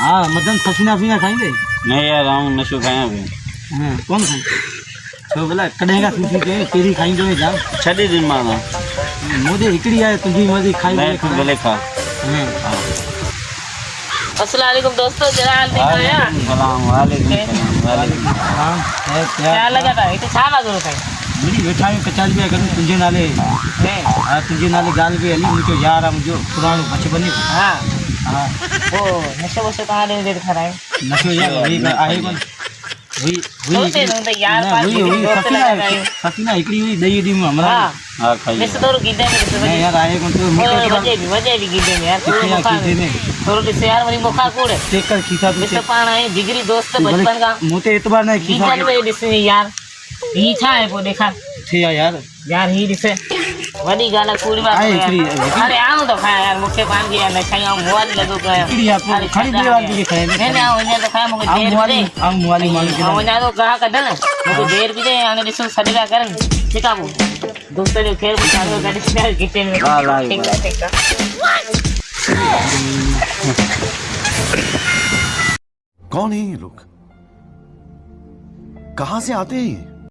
हाँ मदन सफीना फीना खाएंगे। नहीं यार हम नशो खाया भी। हाँ कौन खाए तो बोला कढ़ेगा सूफी के तेरी खाएंगे में जाम 6 दिन माना मुझे हिकड़ी आए तुझी मर्जी खाई मैं तू भले खा। अस्सलाम वालेकुम दोस्तों, जरा हाल दिखाया। सलाम वालेकुम सलाम। क्या लगा था इतने छाना करो था मेरी बैठा में 50 रुपया करूँ तुझे नाले। हाँ तुझे नाले गाल पे अली मुझे यार हम जो पुराने बचपन में। हाँ हाँ वो नशे वशे कहाँ ले दे खा रहा है नशो यार वही आए कौन वही तो यार वही सफीना हिकड़ी हुई दही दी हमारा। हाँ हां खाइए वैसे तो गीदे में नहीं यार आए कौन तो वजह भी गीदे में यार थोड़ा से यार वही मुखा कोड़ चेक कर खीसा तो वैसे पाना है जिगरी दोस्त बचपन का मोते एतबार नहीं खीसा गीदन में दिसे यार ही छा है वो देखा थे यार ही दिसे वडी गाना पूरी बात अरे आऊं तो खाया यार मुखे पान की यार खाई आऊं मोबाइल लगो गया हिकड़ी आप खड़ी दे वाली के खाए नहीं आऊं ने तो खाया मुके देर भी दे हम मोबाइल मालूम के आऊं ना तो कहा कदन मुके देर भी दे आने दिसो सडगा करन सिकाबू दोस्तों ने खेल बुझारो गाड़ी से किचन में ठीक है कौन है ये लोग? कहां से आते हैं ये?